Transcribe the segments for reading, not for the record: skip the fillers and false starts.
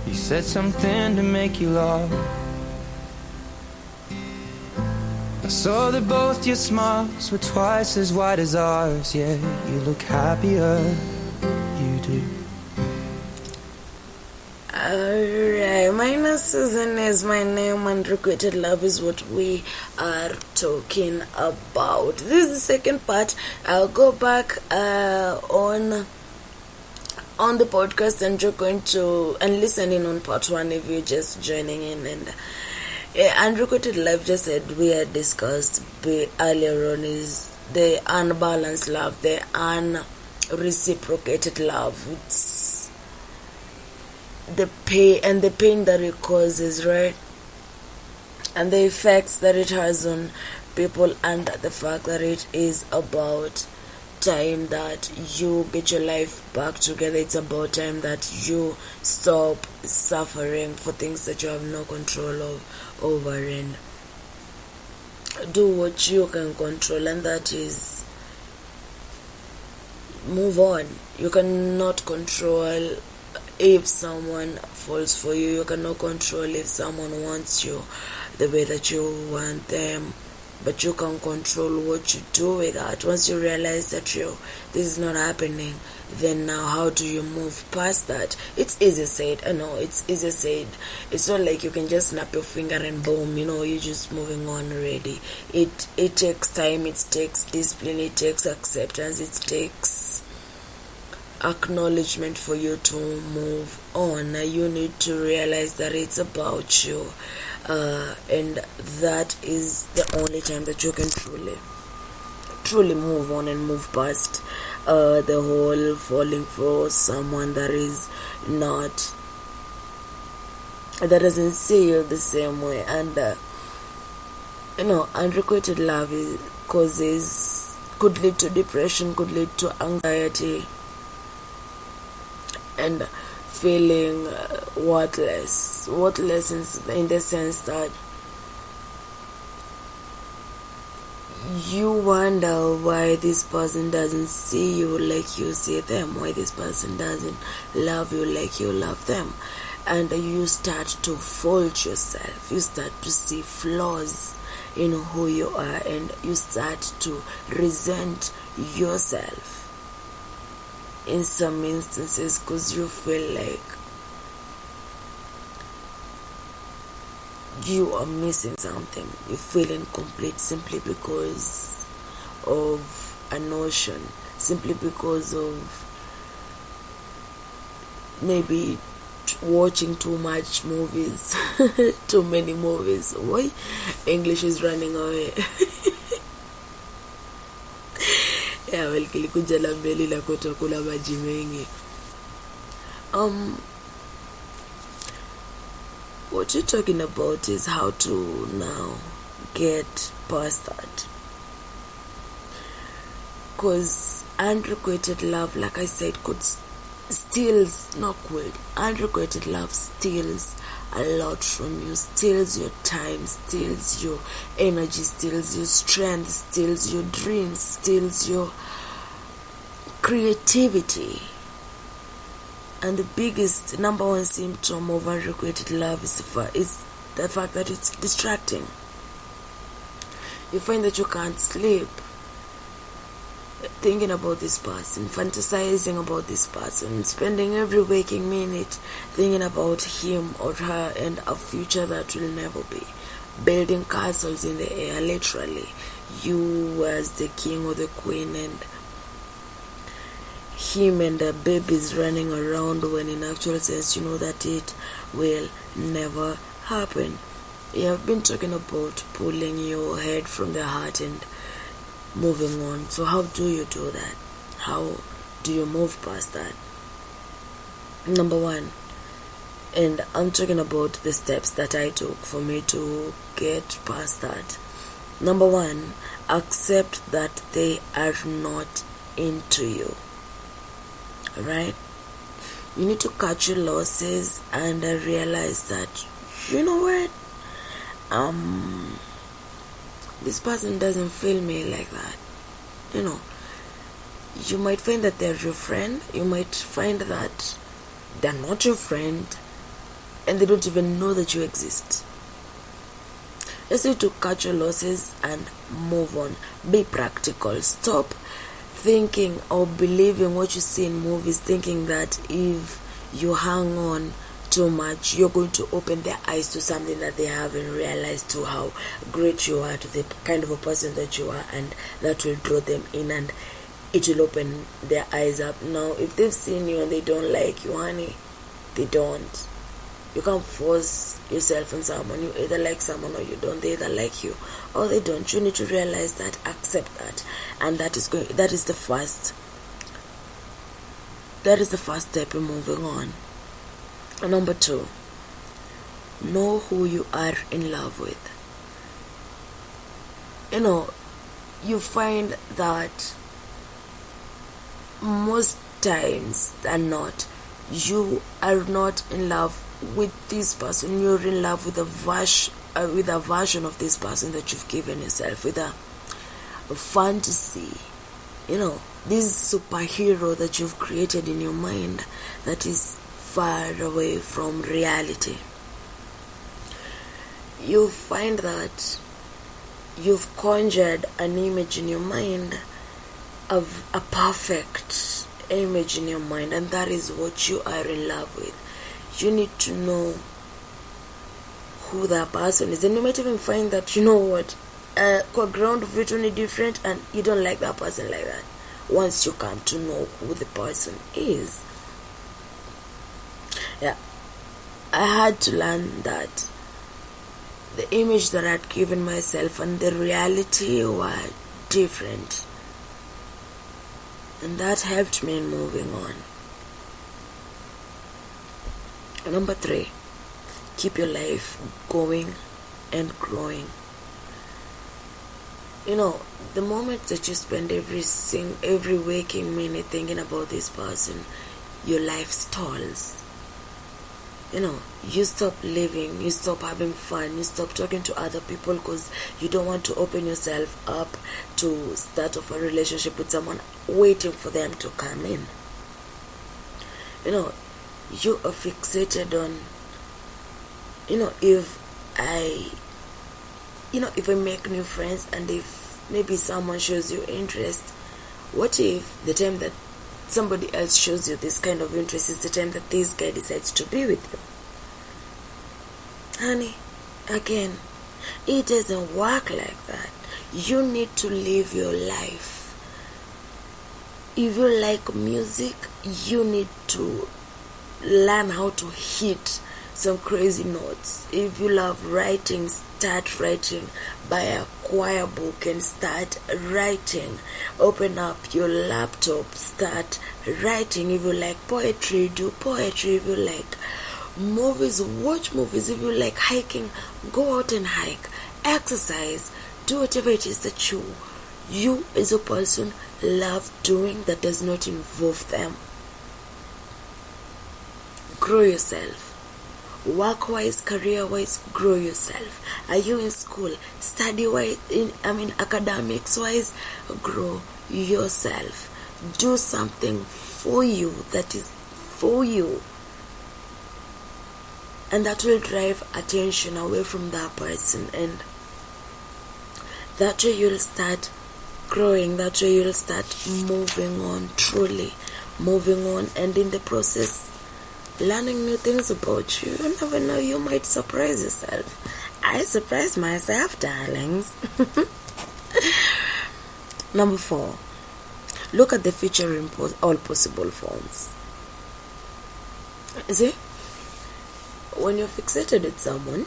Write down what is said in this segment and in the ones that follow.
You said something to make you laugh. I saw that both your smiles were twice as wide as ours. Yeah, you look happier, you do. Alright, my name is Susan is my name, and Unrequited Love is what we are talking about. This is the second part. I'll go back on the podcast, and you're going to listen in on part one if you're just joining in. And Unrequited Love, just said we had discussed earlier on, is the unbalanced love, the unreciprocated love. It's the pain that it causes, right? And the effects that it has on people, and the fact that it is about time that you get your life back together. It's about time that you stop suffering for things that you have no control over, and do what you can control, and that is move on. You cannot control if someone falls for you. You cannot control if someone wants you the way that you want them, but you can control what you do with that. Once you realize that this is not happening, then now how do you move past that? It's easy said. I know it's easy said. It's not like you can just snap your finger and boom, you're just moving on already. It takes time, it takes discipline, it takes acceptance, it takes acknowledgement for you to move on. You need to realize that it's about you, and that is the only time that you can truly move on and move past the whole falling for someone that doesn't see you the same way. And unrequited love could lead to depression, could lead to anxiety, and feeling worthless in the sense that you wonder why this person doesn't see you like you see them, why this person doesn't love you like you love them, and you start to fault yourself. You start to see flaws in who you are, and you start to resent yourself in some instances, because you feel like you are missing something. You feel incomplete simply because of a notion, simply because of maybe watching too much movies, too many movies. Why? English is running away. Kilikuja la mbele la kutokula maji mengi. What you're talking about is how to now get past that, because unrequited love, like I said, unrequited love steals a lot from you, steals your time, steals your energy, steals your strength, steals your dreams, steals your creativity. And the biggest, number one symptom of unrequited love is the fact that it's distracting. You find that you can't sleep thinking about this person, fantasizing about this person, spending every waking minute thinking about him or her and a future that will never be, building castles in the air, literally, you as the king or the queen, and him and the babies running around, when in actual sense you know that it will never happen. You have been talking about pulling your head from the heart and moving on. So how do you do that? How do you move past that? Number one, and I'm talking about the steps that I took for me to get past that. Number one, accept that they are not into you. Right? You need to cut your losses and realize that, you know what, this person doesn't feel me like that. You might find that they're your friend, you might find that they're not your friend, and they don't even know that you exist. Just need to cut your losses and move on. Be practical. Stop thinking or believing what you see in movies, thinking that if you hang on too much, you're going to open their eyes to something that they haven't realized, to how great you are, to the kind of a person that you are, and that will draw them in and it will open their eyes up. Now, if they've seen you and they don't like you, honey, they don't. You can't force yourself on someone. You either like someone or you don't. They either like you or they don't. You need to realize that, accept that, and that is the first step in moving on. And number 2, know who you are in love with. You find that most times than not, you are not in love with this person. You're in love with a version of this person that you've given yourself, with a fantasy, this superhero that you've created in your mind that is far away from reality. You find that you've conjured an image in your mind, of a perfect image in your mind, and that is what you are in love with. You need to know who that person is, and you might even find that, ground of it only different, and you don't like that person like that. Once you come to know who the person is, I had to learn that the image that I'd given myself and the reality were different, and that helped me in moving on. Number 3, keep your life going and growing. The moment that you spend every waking minute thinking about this person, your life stalls. You stop living, you stop having fun, you stop talking to other people because you don't want to open yourself up to start off a relationship with someone, waiting for them to come in. You are fixated on, if I make new friends, and if maybe someone shows you interest, what if the time that somebody else shows you this kind of interest is the time that this guy decides to be with you? Honey, again, it doesn't work like that. You need to live your life. If you like music, you need to learn how to hit some crazy notes. If you love writing, start writing. Buy a choir book and start writing. Open up your laptop, start writing. If you like poetry, do poetry. If you like movies, watch movies. If you like hiking, go out and hike. Exercise. Do whatever it is that you as a person love doing that does not involve them. Grow yourself. Work-wise, career-wise, grow yourself. Are you in school? Study-wise, academics-wise, grow yourself. Do something for you that is for you. And that will drive attention away from that person. And that way you'll start growing. That way you'll start moving on, truly moving on. And in the process, learning new things about you. You never know, you might surprise yourself. I surprised myself, darlings. Number 4, look at the future in all possible forms. See, when you're fixated with someone,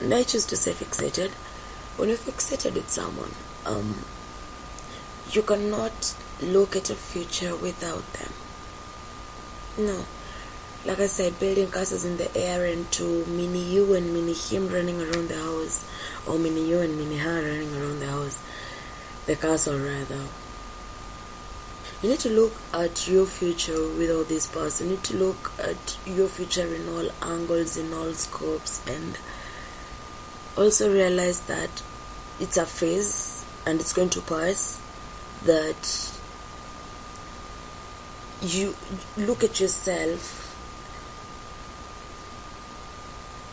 and I choose to say fixated, when you're fixated with someone, you cannot look at a future without them. No. Like I said, building castles in the air, and to mini you and mini him running around the house, or mini you and mini her running around the house, the castle rather. You need to look at your future with all this person. You need to look at your future in all angles, in all scopes, and also realize that it's a phase and it's going to pass. That you look at yourself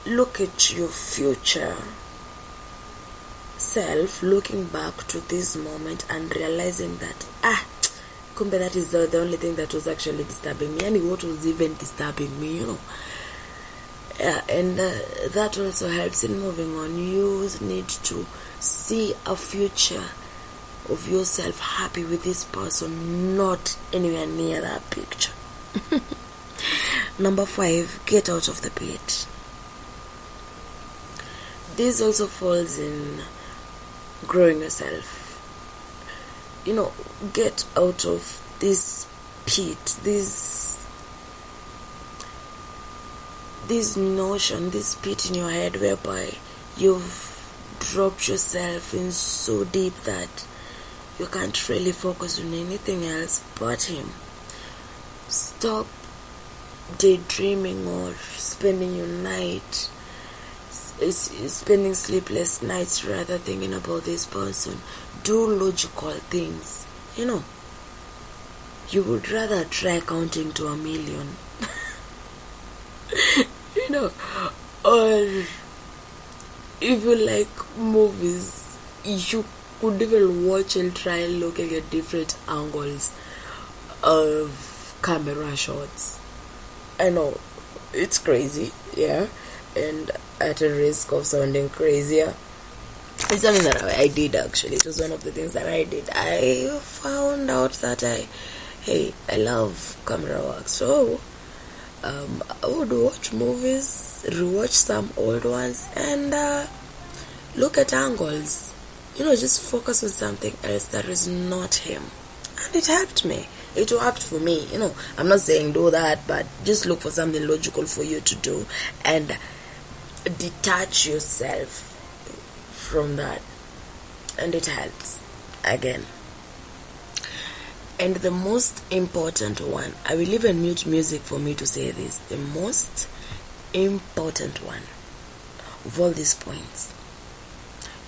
look at your future self, looking back to this moment and realizing that kumbe, that is the only thing that was actually disturbing me, and what was even disturbing me, and that also helps in moving on. You need to see a future of yourself happy with this person, not anywhere near that picture. Number 5, get out of the pit. This also falls in growing yourself. Get out of this pit, this notion, this pit in your head whereby you've dropped yourself in so deep that you can't really focus on anything else but him. Stop daydreaming or spending your night, spending sleepless nights rather thinking about this person. Do logical things. You would rather try counting to 1,000,000. Or if you like movies, you could even watch and try looking at different angles of camera shots. I know, it's crazy, yeah, and at a risk of sounding crazier, it's something that I did actually. It was one of the things that I did. I found out that I love camera work, so I would watch movies, rewatch some old ones, and look at angles. Just focus on something else that is not him, and it helped me. It worked for me. I'm not saying do that, but just look for something logical for you to do and detach yourself from that, and it helps again. And the most important one, I will even mute music for me to say this, the most important one of all these points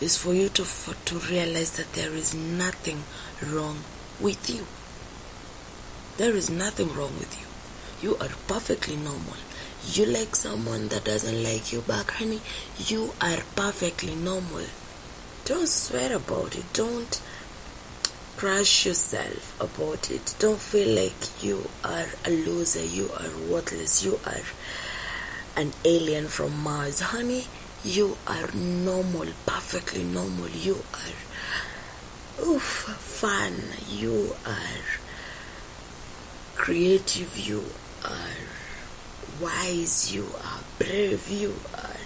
is for you to realize that there is nothing wrong with you. There is nothing wrong with you. You are perfectly normal. You like someone that doesn't like you back, honey, you are perfectly normal. Don't swear about it. Don't crush yourself about it. Don't feel like you are a loser, you are worthless, you are an alien from Mars. Honey, you are normal, perfectly normal. You are fun, you are creative, you are wise, you are brave, you are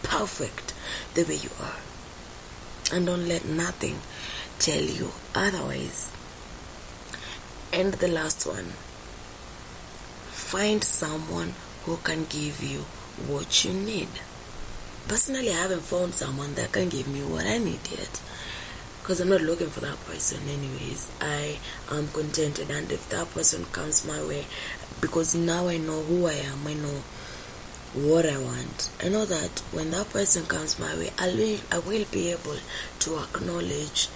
perfect the way you are. And don't let nothing tell you otherwise. And the last one, find someone who can give you what you need. Personally, I haven't found someone that can give me what I need yet, because I'm not looking for that person anyways. I am contented, and if that person comes my way, because now I know who I am, I know what I want, I know that when that person comes my way, I will be able to acknowledge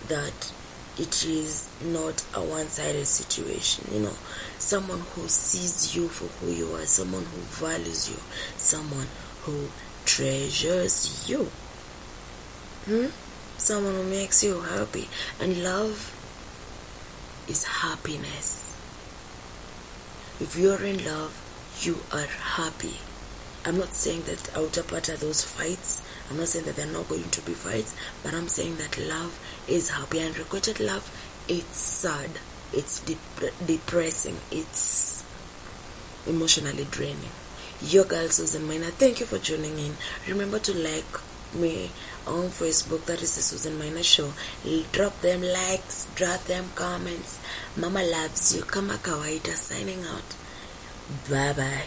that it is not a one-sided situation. Someone who sees you for who you are, someone who values you, someone who treasures you, someone who makes you happy. And love is happiness. If you're in love, you are happy. I'm not saying that outapata those fights. I'm not saying that they're not going to be fights, but I'm saying that love is happy. And unrequited love, it's sad, it's depressing, it's emotionally draining. Your girl Susan Miner, thank you for tuning in. Remember to like me on Facebook, that is the Susan Miner Show. Drop them likes, drop them comments. Mama loves you. Kama kawaida, signing out. Bye bye.